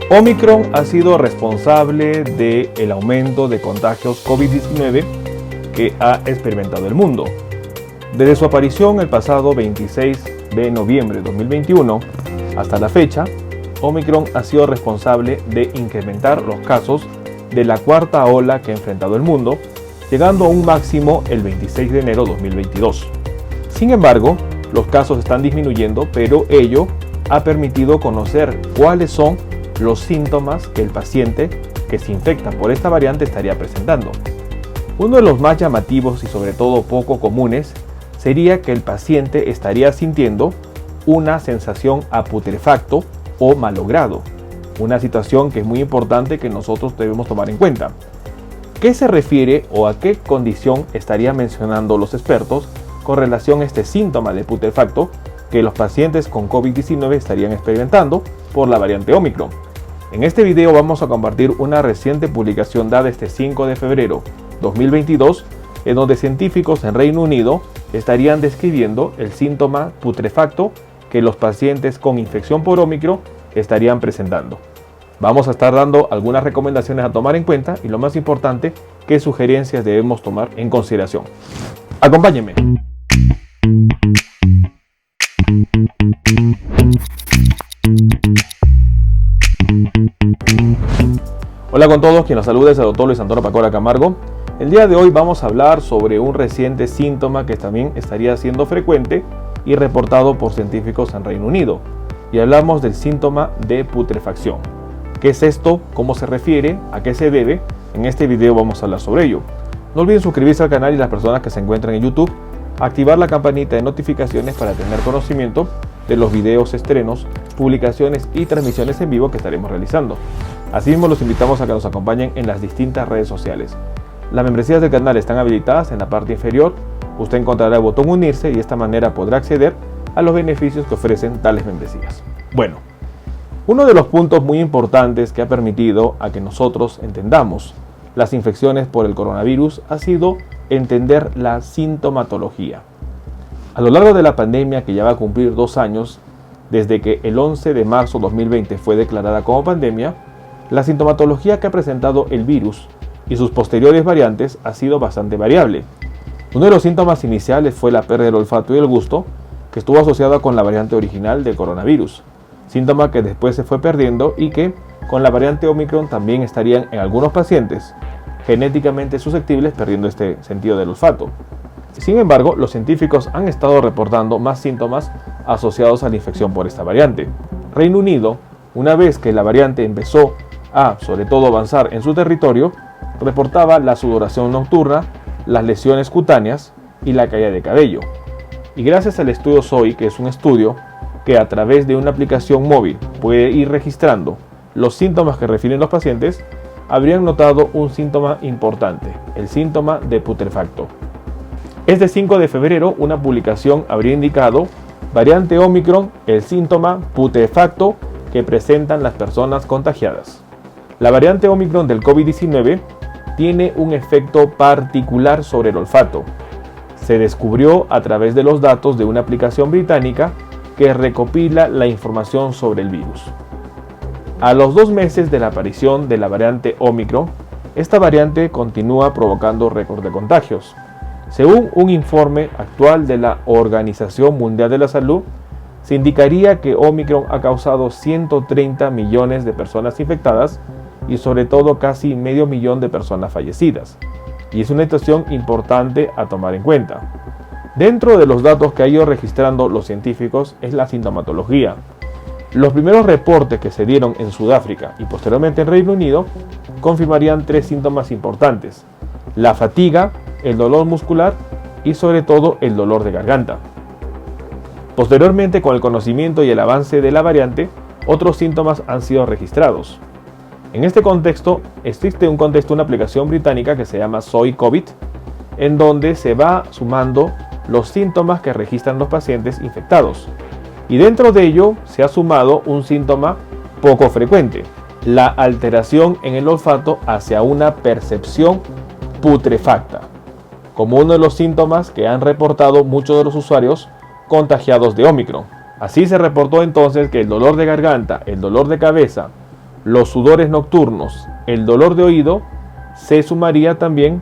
Omicron ha sido responsable del aumento de contagios COVID-19 que ha experimentado el mundo. Desde su aparición el pasado 26 de noviembre de 2021 hasta la fecha, Omicron ha sido responsable de incrementar los casos de la cuarta ola que ha enfrentado el mundo, llegando a un máximo el 26 de enero de 2022. Sin embargo, los casos están disminuyendo, pero ello ha permitido conocer cuáles son los síntomas que el paciente que se infecta por esta variante estaría presentando. Uno de los más llamativos y sobre todo poco comunes sería que el paciente estaría sintiendo una sensación a putrefacto o malogrado, una situación que es muy importante que nosotros debemos tomar en cuenta. ¿Qué se refiere o a qué condición estarían mencionando los expertos con relación a este síntoma de putrefacto que los pacientes con COVID-19 estarían experimentando por la variante Omicron? En este video vamos a compartir una reciente publicación dada este 5 de febrero 2022, en donde científicos en Reino Unido estarían describiendo el síntoma putrefacto que los pacientes con infección por Omicron estarían presentando. Vamos a estar dando algunas recomendaciones a tomar en cuenta y lo más importante, qué sugerencias debemos tomar en consideración. Acompáñenme. Hola con todos, quien los saluda es el doctor Luis Antonio Pacora Camargo. El día de hoy vamos a hablar sobre un reciente síntoma que también estaría siendo frecuente y reportado por científicos en Reino Unido. Y hablamos del síntoma de putrefacción. ¿Qué es esto? ¿Cómo se refiere? ¿A qué se debe? En este video vamos a hablar sobre ello. No olviden suscribirse al canal y las personas que se encuentran en YouTube, activar la campanita de notificaciones para tener conocimiento de los videos, estrenos, publicaciones y transmisiones en vivo que estaremos realizando. Asimismo, los invitamos a que nos acompañen en las distintas redes sociales. Las membresías del canal están habilitadas en la parte inferior. Usted encontrará el botón unirse y de esta manera podrá acceder a los beneficios que ofrecen tales membresías. Bueno, uno de los puntos muy importantes que ha permitido a que nosotros entendamos las infecciones por el coronavirus ha sido entender la sintomatología. A lo largo de la pandemia, que ya va a cumplir 2 años desde que el 11 de marzo de 2020 fue declarada como pandemia, la sintomatología que ha presentado el virus y sus posteriores variantes ha sido bastante variable. Uno de los síntomas iniciales fue la pérdida del olfato y el gusto, que estuvo asociada con la variante original del coronavirus, síntoma que después se fue perdiendo y que con la variante Omicron también estarían en algunos pacientes genéticamente susceptibles perdiendo este sentido del olfato. Sin embargo, los científicos han estado reportando más síntomas asociados a la infección por esta variante. Reino Unido, una vez que la variante empezó a, sobre todo, avanzar en su territorio, reportaba la sudoración nocturna, las lesiones cutáneas y la caída de cabello. Y gracias al estudio SOI, que es un estudio que a través de una aplicación móvil puede ir registrando los síntomas que refieren los pacientes, habrían notado un síntoma importante, el síntoma de putrefacto. Este 5 de febrero, una publicación habría indicado variante Omicron, el síntoma putrefacto que presentan las personas contagiadas. La variante Omicron del COVID-19 tiene un efecto particular sobre el olfato. Se descubrió a través de los datos de una aplicación británica que recopila la información sobre el virus. A los 2 meses de la aparición de la variante Omicron, esta variante continúa provocando récord de contagios. Según un informe actual de la Organización Mundial de la Salud, se indicaría que Omicron ha causado 130 millones de personas infectadas y sobre todo casi 500.000 de personas fallecidas. Y es una situación importante a tomar en cuenta. Dentro de los datos que han ido registrando los científicos es la sintomatología. Los primeros reportes que se dieron en Sudáfrica y posteriormente en Reino Unido confirmarían 3 síntomas importantes: la fatiga, el dolor muscular y sobre todo el dolor de garganta. Posteriormente, con el conocimiento y el avance de la variante, otros síntomas han sido registrados. En este contexto, existe una aplicación británica que se llama SOI COVID, en donde se va sumando los síntomas que registran los pacientes infectados. Y dentro de ello se ha sumado un síntoma poco frecuente, la alteración en el olfato hacia una percepción putrefacta, como uno de los síntomas que han reportado muchos de los usuarios contagiados de Omicron. Así se reportó entonces que el dolor de garganta, el dolor de cabeza los sudores nocturnos, el dolor de oído, se sumaría también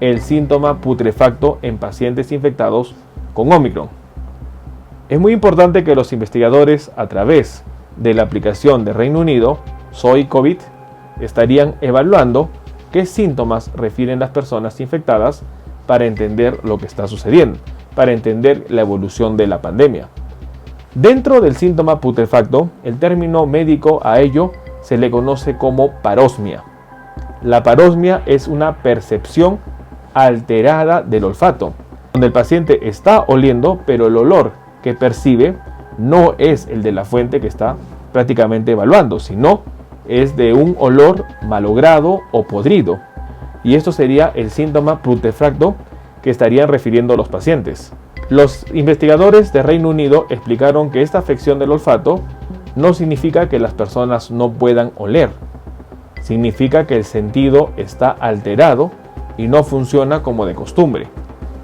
el síntoma putrefacto en pacientes infectados con Omicron. Es muy importante que los investigadores, a través de la aplicación de Reino Unido, Soy COVID, estarían evaluando qué síntomas refieren las personas infectadas para entender lo que está sucediendo, para entender la evolución de la pandemia. Dentro del síntoma putrefacto, el término médico a ello se le conoce como parosmia. La parosmia es una percepción alterada del olfato, donde el paciente está oliendo, pero el olor que percibe no es el de la fuente que está prácticamente evaluando, sino es de un olor malogrado o podrido. Y esto sería el síntoma putrefacto que estarían refiriendo los pacientes. Los investigadores de Reino Unido explicaron que esta afección del olfato no significa que las personas no puedan oler. Significa que el sentido está alterado y no funciona como de costumbre.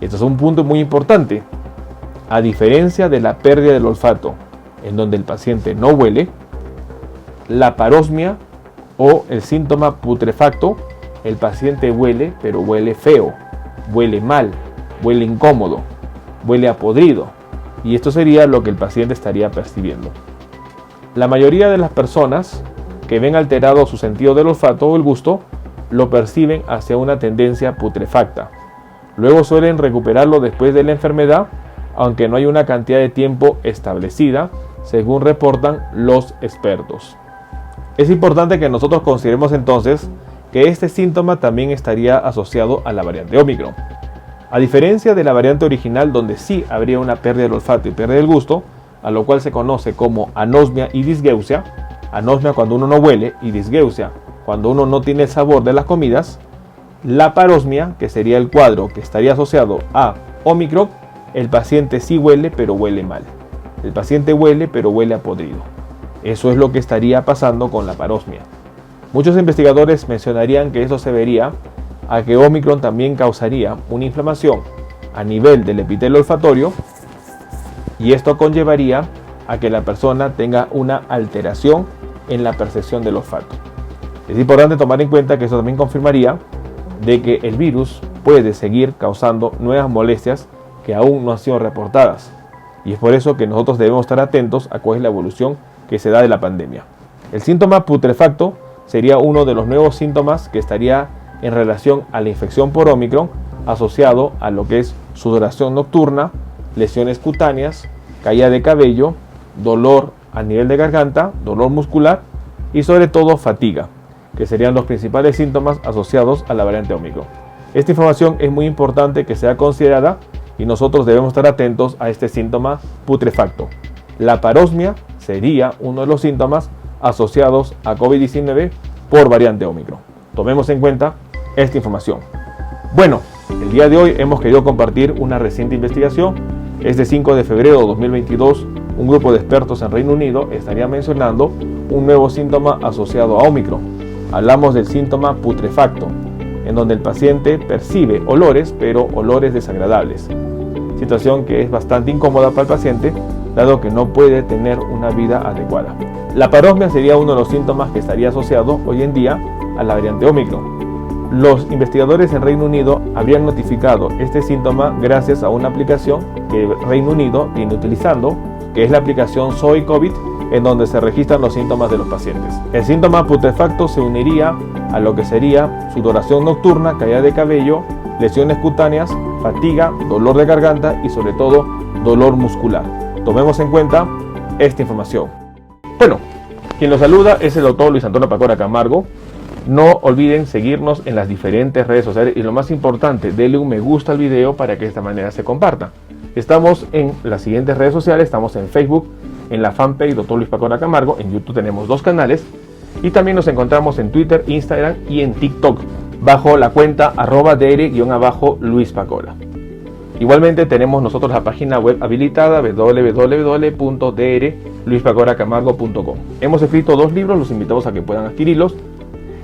Esto es un punto muy importante. A diferencia de la pérdida del olfato, en donde el paciente no huele, la parosmia o el síntoma putrefacto, el paciente huele, pero huele feo, huele mal, huele incómodo, huele a podrido. Y esto sería lo que el paciente estaría percibiendo. La mayoría de las personas que ven alterado su sentido del olfato o el gusto, lo perciben hacia una tendencia putrefacta. Luego suelen recuperarlo después de la enfermedad, aunque no hay una cantidad de tiempo establecida, según reportan los expertos. Es importante que nosotros consideremos entonces que este síntoma también estaría asociado a la variante Omicron. A diferencia de la variante original, donde sí habría una pérdida del olfato y pérdida del gusto, a lo cual se conoce como anosmia y disgeusia, anosmia cuando uno no huele y disgeusia cuando uno no tiene el sabor de las comidas, la parosmia, que sería el cuadro que estaría asociado a Omicron, el paciente sí huele, pero huele mal. El paciente huele, pero huele a podrido. Eso es lo que estaría pasando con la parosmia. Muchos investigadores mencionarían que eso se vería a que Omicron también causaría una inflamación a nivel del epitelio olfatorio, y esto conllevaría a que la persona tenga una alteración en la percepción del olfato. Es importante tomar en cuenta que eso también confirmaría de que el virus puede seguir causando nuevas molestias que aún no han sido reportadas. Y es por eso que nosotros debemos estar atentos a cuál es la evolución que se da de la pandemia. El síntoma putrefacto sería uno de los nuevos síntomas que estaría en relación a la infección por Omicron, asociado a lo que es sudoración nocturna, lesiones cutáneas, caída de cabello, dolor a nivel de garganta, dolor muscular y sobre todo fatiga, que serían los principales síntomas asociados a la variante Omicron. Esta información es muy importante que sea considerada y nosotros debemos estar atentos a este síntoma putrefacto. La parosmia sería uno de los síntomas asociados a COVID-19 por variante Omicron. Tomemos en cuenta esta información. Bueno, el día de hoy hemos querido compartir una reciente investigación. Este 5 de febrero de 2022, un grupo de expertos en Reino Unido estaría mencionando un nuevo síntoma asociado a Omicron. Hablamos del síntoma putrefacto, en donde el paciente percibe olores, pero olores desagradables. Situación que es bastante incómoda para el paciente, dado que no puede tener una vida adecuada. La parosmia sería uno de los síntomas que estaría asociado hoy en día a la variante Omicron. Los investigadores en Reino Unido habrían notificado este síntoma gracias a una aplicación que Reino Unido viene utilizando, que es la aplicación Soy COVID, en donde se registran los síntomas de los pacientes. El síntoma putrefacto se uniría a lo que sería sudoración nocturna, caída de cabello, lesiones cutáneas, fatiga, dolor de garganta y sobre todo dolor muscular. Tomemos en cuenta esta información. Bueno, quien los saluda es el doctor Luis Antonio Pacora Camargo. No olviden seguirnos en las diferentes redes sociales y lo más importante, denle un me gusta al video para que de esta manera se comparta. Estamos en las siguientes redes sociales, estamos en Facebook, en la fanpage Dr. Luis Pacora Camargo, en YouTube tenemos 2 canales y también nos encontramos en Twitter, Instagram y en TikTok bajo la cuenta @dr_Luis Pacora. Igualmente tenemos nosotros la página web habilitada www.drluispacoracamargo.com. Hemos escrito 2 libros, los invitamos a que puedan adquirirlos.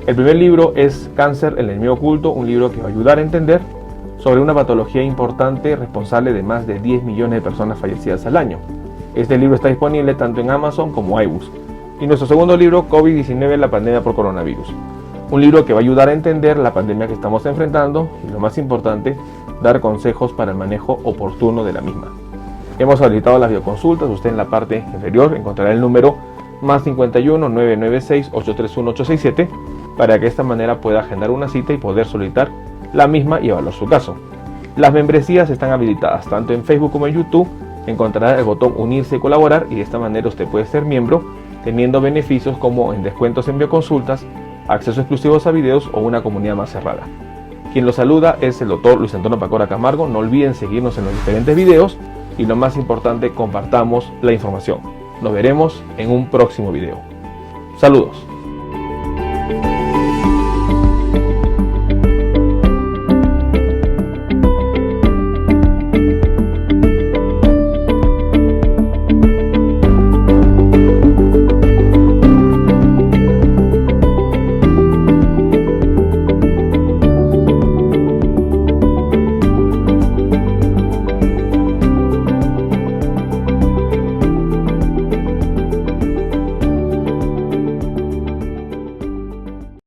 El primer libro es Cáncer, el enemigo oculto, un libro que va a ayudar a entender sobre una patología importante responsable de más de 10 millones de personas fallecidas al año. Este libro está disponible tanto en Amazon como iBooks. Y nuestro segundo libro, COVID-19, la pandemia por coronavirus. Un libro que va a ayudar a entender la pandemia que estamos enfrentando y, lo más importante, dar consejos para el manejo oportuno de la misma. Hemos habilitado las videoconsultas. Usted en la parte inferior encontrará el número +51 996 831 867 para que de esta manera pueda agendar una cita y poder solicitar la misma y evaluar su caso. Las membresías están habilitadas tanto en Facebook como en YouTube. Encontrará el botón unirse y colaborar, y de esta manera usted puede ser miembro teniendo beneficios como en descuentos en bioconsultas, acceso exclusivos a videos o una comunidad más cerrada. Quien los saluda es el Dr. Luis Antonio Pacora Camargo. No olviden seguirnos en los diferentes videos y, lo más importante, compartamos la información. Nos veremos en un próximo video. Saludos.